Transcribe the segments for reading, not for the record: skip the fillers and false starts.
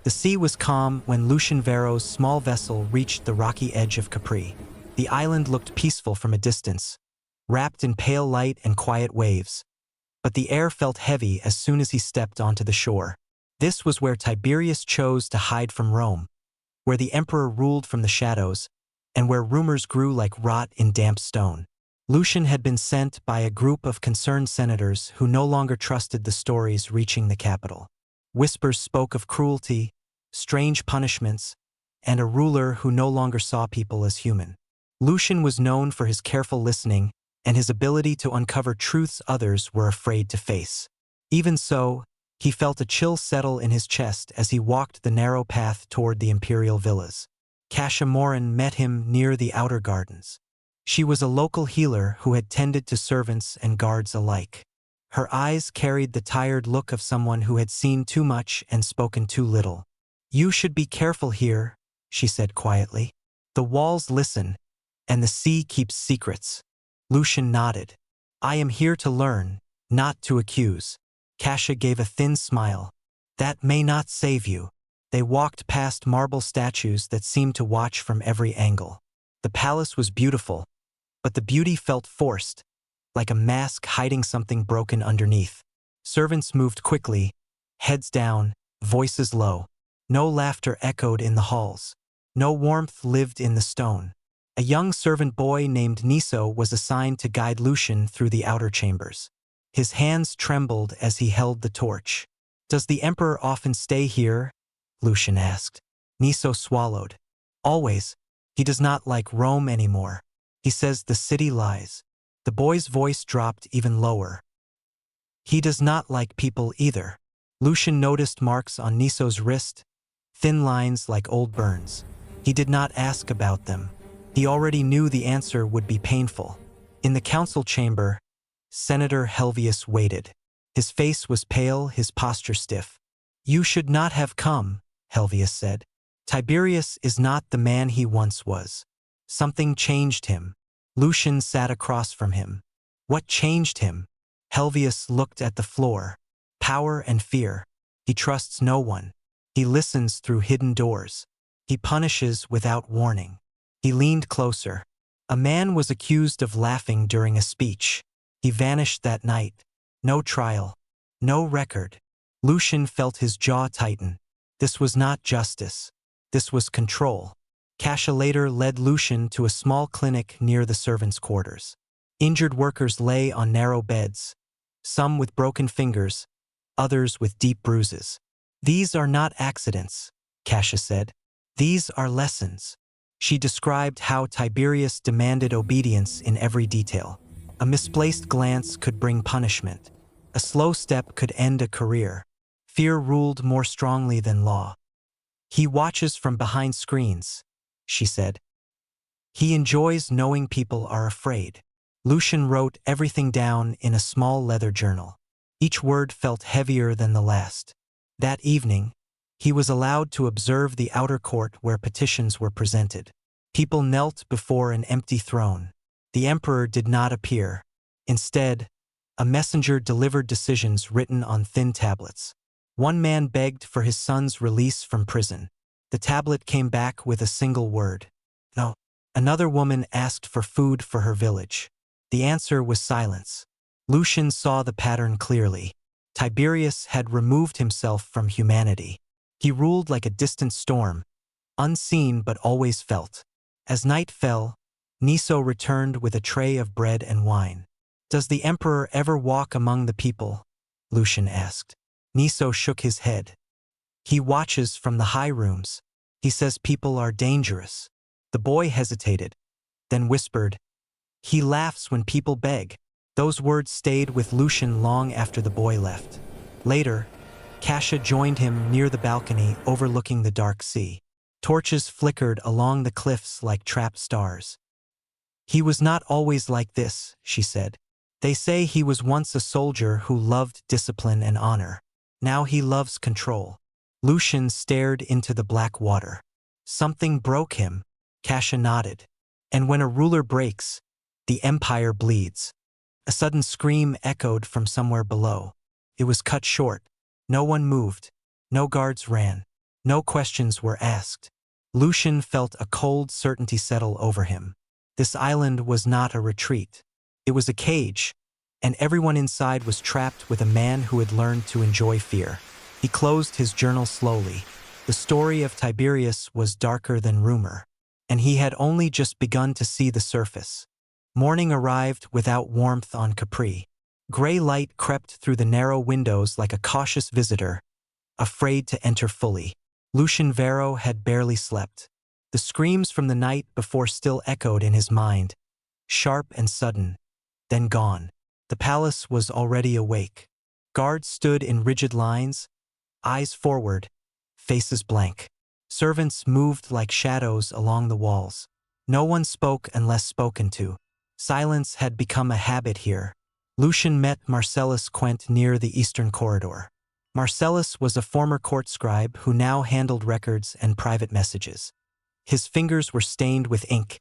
The sea was calm when Lucian Vero's small vessel reached the rocky edge of Capri. The island looked peaceful from a distance, wrapped in pale light and quiet waves. But the air felt heavy as soon as he stepped onto the shore. This was where Tiberius chose to hide from Rome, where the emperor ruled from the shadows, and where rumors grew like rot in damp stone. Lucian had been sent by a group of concerned senators who no longer trusted the stories reaching the capital. Whispers spoke of cruelty, strange punishments, and a ruler who no longer saw people as human. Lucian was known for his careful listening and his ability to uncover truths others were afraid to face. Even so, he felt a chill settle in his chest as he walked the narrow path toward the imperial villas. Cassia Morin met him near the outer gardens. She was a local healer who had tended to servants and guards alike. Her eyes carried the tired look of someone who had seen too much and spoken too little. "You should be careful here," she said quietly. "The walls listen, and the sea keeps secrets." Lucian nodded. "I am here to learn, not to accuse." Cassia gave a thin smile. "That may not save you." They walked past marble statues that seemed to watch from every angle. The palace was beautiful, but the beauty felt forced, like a mask hiding something broken underneath. Servants moved quickly, heads down, voices low. No laughter echoed in the halls. No warmth lived in the stone. A young servant boy named Niso was assigned to guide Lucian through the outer chambers. His hands trembled as he held the torch. "Does the emperor often stay here?" Lucian asked. Niso swallowed. "Always. He does not like Rome anymore. He says the city lies." The boy's voice dropped even lower. "He does not like people either." Lucian noticed marks on Niso's wrist, thin lines like old burns. He did not ask about them. He already knew the answer would be painful. In the council chamber, Senator Helvius waited. His face was pale, his posture stiff. "You should not have come," Helvius said. "Tiberius is not the man he once was. Something changed him." Lucian sat across from him. "What changed him?" Helvius looked at the floor. "Power and fear. He trusts no one. He listens through hidden doors. He punishes without warning." He leaned closer. "A man was accused of laughing during a speech. He vanished that night. No trial. No record." Lucian felt his jaw tighten. This was not justice. This was control. Cassia later led Lucian to a small clinic near the servants' quarters. Injured workers lay on narrow beds, some with broken fingers, others with deep bruises. "These are not accidents," Cassia said. "These are lessons." She described how Tiberius demanded obedience in every detail. A misplaced glance could bring punishment. A slow step could end a career. Fear ruled more strongly than law. "He watches from behind screens," she said. "He enjoys knowing people are afraid." Lucian wrote everything down in a small leather journal. Each word felt heavier than the last. That evening, he was allowed to observe the outer court where petitions were presented. People knelt before an empty throne. The emperor did not appear. Instead, a messenger delivered decisions written on thin tablets. One man begged for his son's release from prison. The tablet came back with a single word: "No." Another woman asked for food for her village. The answer was silence. Lucian saw the pattern clearly. Tiberius had removed himself from humanity. He ruled like a distant storm, unseen but always felt. As night fell, Niso returned with a tray of bread and wine. "Does the emperor ever walk among the people?" Lucian asked. Niso shook his head. "He watches from the high rooms. He says people are dangerous." The boy hesitated, then whispered, "He laughs when people beg." Those words stayed with Lucian long after the boy left. Later, Cassia joined him near the balcony overlooking the dark sea. Torches flickered along the cliffs like trapped stars. "He was not always like this," she said. "They say he was once a soldier who loved discipline and honor. Now he loves control." Lucian stared into the black water. "Something broke him," Cassia nodded. "And when a ruler breaks, the empire bleeds." A sudden scream echoed from somewhere below. It was cut short. No one moved. No guards ran. No questions were asked. Lucian felt a cold certainty settle over him. This island was not a retreat. It was a cage, and everyone inside was trapped with a man who had learned to enjoy fear. He closed his journal slowly. The story of Tiberius was darker than rumor, and he had only just begun to see the surface. Morning arrived without warmth on Capri. Gray light crept through the narrow windows like a cautious visitor, afraid to enter fully. Lucian Vero had barely slept. The screams from the night before still echoed in his mind, sharp and sudden, then gone. The palace was already awake. Guards stood in rigid lines, eyes forward, faces blank. Servants moved like shadows along the walls. No one spoke unless spoken to. Silence had become a habit here. Lucian met Marcellus Quent near the eastern corridor. Marcellus was a former court scribe who now handled records and private messages. His fingers were stained with ink,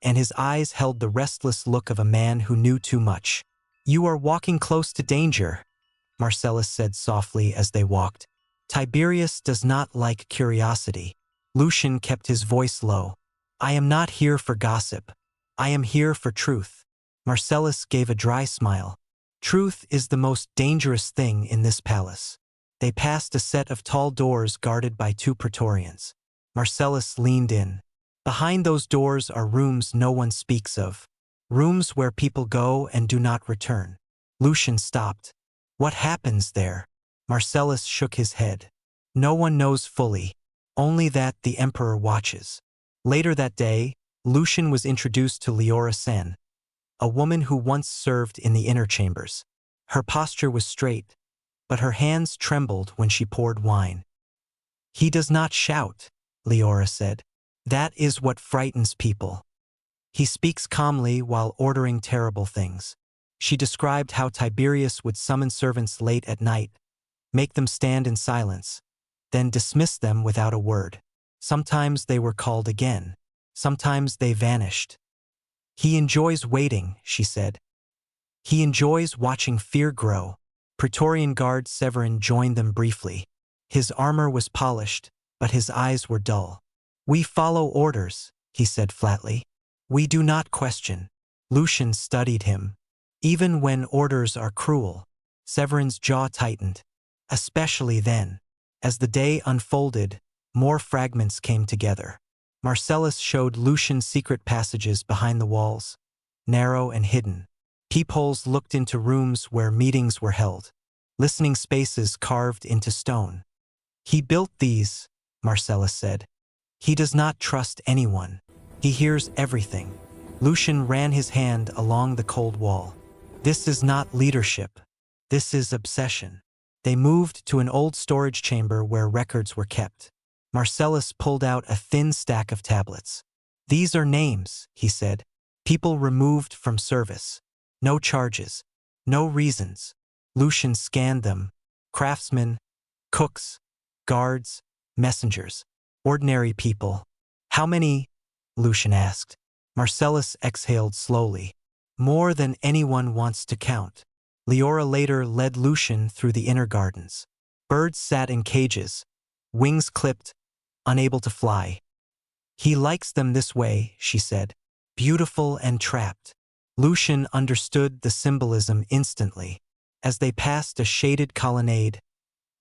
and his eyes held the restless look of a man who knew too much. "You are walking close to danger," Marcellus said softly as they walked. "Tiberius does not like curiosity." Lucian kept his voice low. "I am not here for gossip. I am here for truth." Marcellus gave a dry smile. "Truth is the most dangerous thing in this palace." They passed a set of tall doors guarded by 2 Praetorians. Marcellus leaned in. "Behind those doors are rooms no one speaks of. Rooms where people go and do not return." Lucian stopped. "What happens there?" Marcellus shook his head. "No one knows fully, only that the emperor watches." Later that day, Lucian was introduced to Leora Sen, a woman who once served in the inner chambers. Her posture was straight, but her hands trembled when she poured wine. "He does not shout," Leora said. "That is what frightens people. He speaks calmly while ordering terrible things." She described how Tiberius would summon servants late at night, make them stand in silence, then dismiss them without a word. Sometimes they were called again. Sometimes they vanished. "He enjoys waiting," she said. "He enjoys watching fear grow." Praetorian guard Severin joined them briefly. His armor was polished, but his eyes were dull. "We follow orders," he said flatly. "We do not question." Lucian studied him. Even when orders are cruel, Severin's jaw tightened. Especially then. As the day unfolded, more fragments came together. Marcellus showed Lucian secret passages behind the walls, narrow and hidden. Peepholes looked into rooms where meetings were held, listening spaces carved into stone. "He built these," Marcellus said. "He does not trust anyone. He hears everything." Lucian ran his hand along the cold wall. "This is not leadership. This is obsession." They moved to an old storage chamber where records were kept. Marcellus pulled out a thin stack of tablets. "These are names," he said. "People removed from service. No charges. No reasons." Lucian scanned them. Craftsmen, cooks, guards, messengers. Ordinary people. "How many?" Lucian asked. Marcellus exhaled slowly. "More than anyone wants to count." Leora later led Lucian through the inner gardens. Birds sat in cages, wings clipped, unable to fly. "He likes them this way," she said. "Beautiful and trapped." Lucian understood the symbolism instantly. As they passed a shaded colonnade,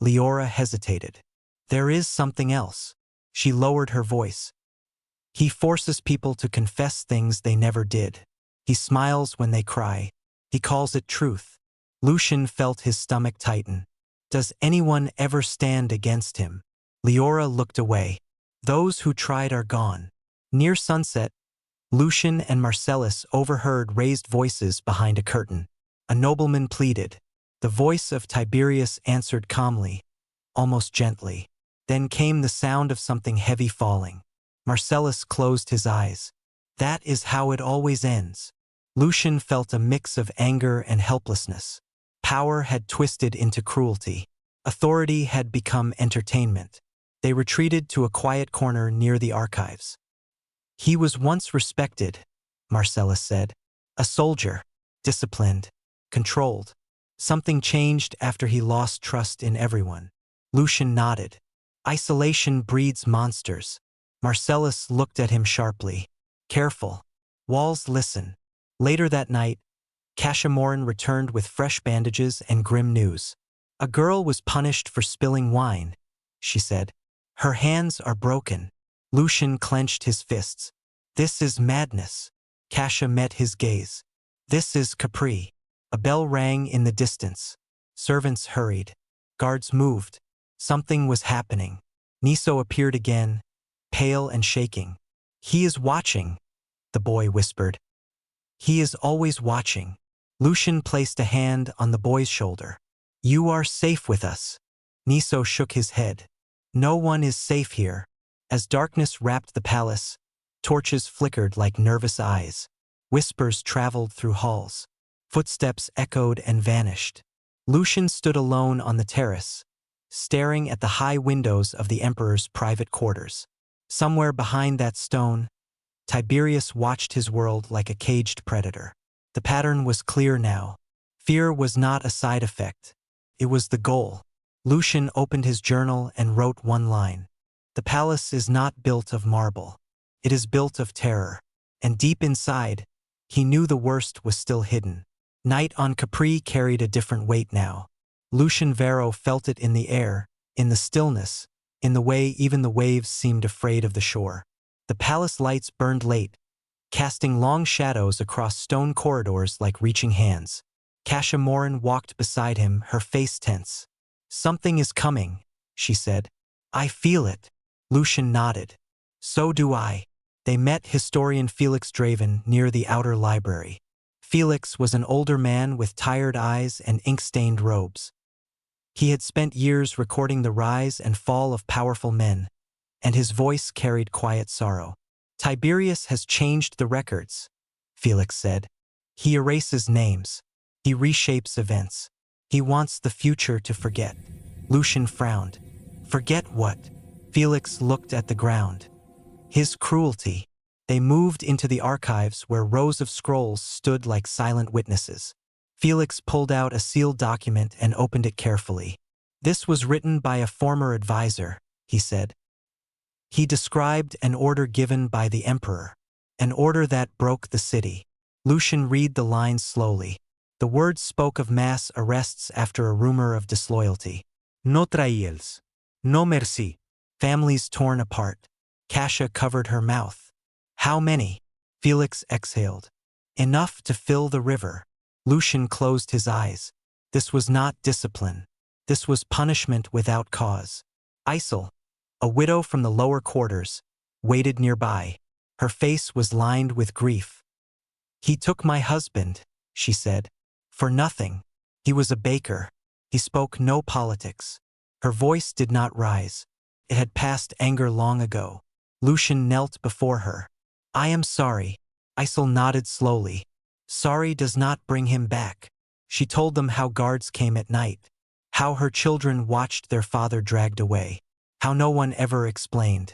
Leora hesitated. "There is something else." She lowered her voice. "He forces people to confess things they never did. He smiles when they cry. He calls it truth." Lucian felt his stomach tighten. "Does anyone ever stand against him?" Leora looked away. "Those who tried are gone." Near sunset, Lucian and Marcellus overheard raised voices behind a curtain. A nobleman pleaded. The voice of Tiberius answered calmly, almost gently. Then came the sound of something heavy falling. Marcellus closed his eyes. "That is how it always ends." Lucian felt a mix of anger and helplessness. Power had twisted into cruelty. Authority had become entertainment. They retreated to a quiet corner near the archives. "He was once respected," Marcellus said. "A soldier, disciplined, controlled. Something changed after he lost trust in everyone." Lucian nodded. Isolation breeds monsters. Marcellus looked at him sharply. Careful. Walls, listen. Later that night, Cashamorin returned with fresh bandages and grim news. A girl was punished for spilling wine, she said. Her hands are broken. Lucian clenched his fists. This is madness. Casha met his gaze. This is Capri. A bell rang in the distance. Servants hurried. Guards moved. Something was happening. Niso appeared again, pale and shaking. He is watching, the boy whispered. He is always watching. Lucian placed a hand on the boy's shoulder. You are safe with us. Niso shook his head. No one is safe here. As darkness wrapped the palace, torches flickered like nervous eyes. Whispers traveled through halls. Footsteps echoed and vanished. Lucian stood alone on the terrace, staring at the high windows of the emperor's private quarters. Somewhere behind that stone, Tiberius watched his world like a caged predator. The pattern was clear now. Fear was not a side effect. It was the goal. Lucian opened his journal and wrote one line. The palace is not built of marble. It is built of terror. And deep inside, he knew the worst was still hidden. Night on Capri carried a different weight now. Lucian Vero felt it in the air, in the stillness, in the way even the waves seemed afraid of the shore. The palace lights burned late, casting long shadows across stone corridors like reaching hands. Cashamorin walked beside him, her face tense. Something is coming, she said. I feel it. Lucian nodded. So do I. They met historian Felix Draven near the outer library. Felix was an older man with tired eyes and ink-stained robes. He had spent years recording the rise and fall of powerful men, and his voice carried quiet sorrow. Tiberius has changed the records, Felix said. He erases names. He reshapes events. He wants the future to forget. Lucian frowned. Forget what? Felix looked at the ground. His cruelty. They moved into the archives where rows of scrolls stood like silent witnesses. Felix pulled out a sealed document and opened it carefully. This was written by a former advisor, he said. He described an order given by the emperor, an order that broke the city. Lucian read the lines slowly. The words spoke of mass arrests after a rumor of disloyalty. Notorious. No merci. Families torn apart. Casha covered her mouth. How many? Felix exhaled. Enough to fill the river. Lucian closed his eyes. This was not discipline. This was punishment without cause. Isel, a widow from the lower quarters, waited nearby. Her face was lined with grief. He took my husband, she said. For nothing. He was a baker. He spoke no politics. Her voice did not rise. It had passed anger long ago. Lucian knelt before her. I am sorry. Isel nodded slowly. Sorry does not bring him back. She told them how guards came at night, how her children watched their father dragged away, how no one ever explained.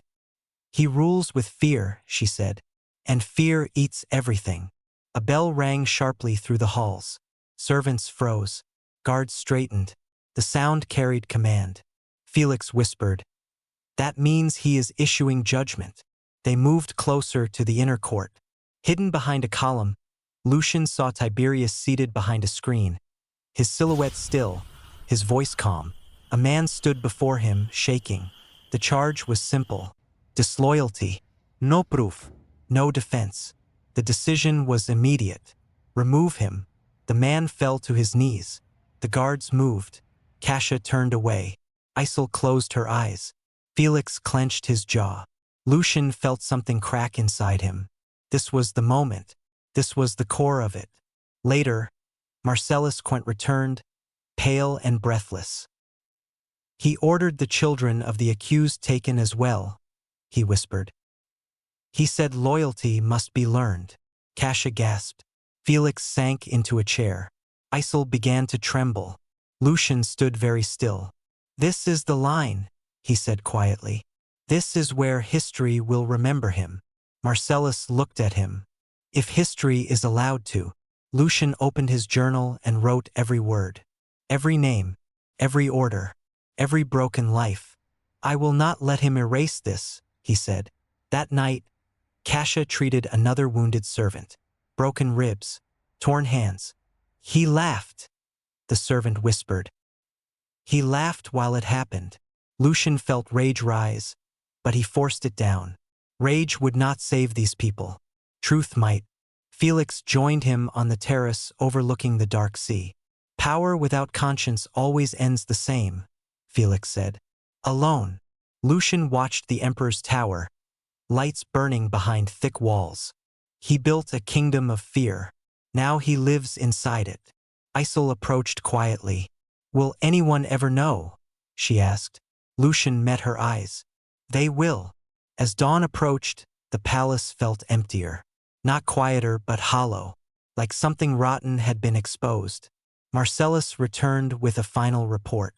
He rules with fear, she said, and fear eats everything. A bell rang sharply through the halls. Servants froze. Guards straightened. The sound carried command. Felix whispered, That means he is issuing judgment. They moved closer to the inner court. Hidden behind a column, Lucian saw Tiberius seated behind a screen, his silhouette still, his voice calm. A man stood before him, shaking. The charge was simple. Disloyalty. No proof. No defense. The decision was immediate. Remove him. The man fell to his knees. The guards moved. Casha turned away. Isel closed her eyes. Felix clenched his jaw. Lucian felt something crack inside him. This was the moment. This was the core of it. Later, Marcellus Quint returned, pale and breathless. He ordered the children of the accused taken as well, he whispered. He said loyalty must be learned. Casha gasped. Felix sank into a chair. Isel began to tremble. Lucian stood very still. This is the line, he said quietly. This is where history will remember him. Marcellus looked at him. If history is allowed to. Lucian opened his journal and wrote every word. Every name. Every order. Every broken life. I will not let him erase this, he said. That night, Cassia treated another wounded servant. Broken ribs, torn hands. He laughed, the servant whispered. He laughed while it happened. Lucian felt rage rise, but he forced it down. Rage would not save these people. Truth might. Felix joined him on the terrace overlooking the dark sea. Power without conscience always ends the same, Felix said. Alone, Lucian watched the emperor's tower, lights burning behind thick walls. He built a kingdom of fear. Now he lives inside it. Isel approached quietly. Will anyone ever know? She asked. Lucian met her eyes. They will. As dawn approached, the palace felt emptier. Not quieter, but hollow, like something rotten had been exposed. Marcellus returned with a final report.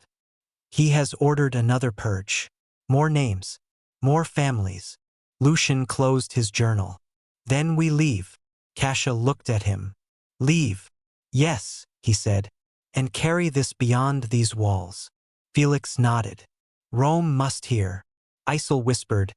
He has ordered another purge. More names. More families. Lucian closed his journal. Then we leave. Cassia looked at him. Leave. Yes, he said. And carry this beyond these walls. Felix nodded. Rome must hear. Isel whispered.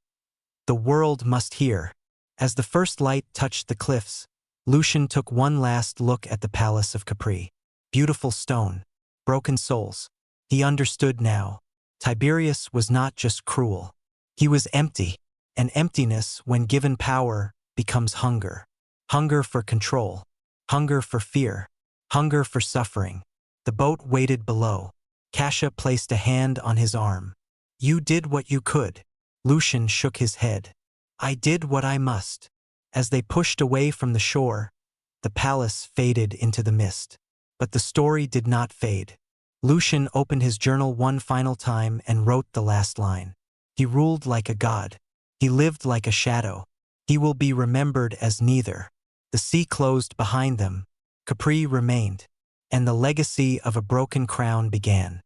The world must hear. As the first light touched the cliffs, Lucian took one last look at the palace of Capri. Beautiful stone. Broken souls. He understood now. Tiberius was not just cruel. He was empty. And emptiness, when given power, becomes hunger. Hunger for control. Hunger for fear. Hunger for suffering. The boat waited below. Cassia placed a hand on his arm. You did what you could. Lucian shook his head. I did what I must. As they pushed away from the shore, the palace faded into the mist. But the story did not fade. Lucian opened his journal one final time and wrote the last line. He ruled like a god. He lived like a shadow. He will be remembered as neither. The sea closed behind them. Capri remained. And the legacy of a broken crown began.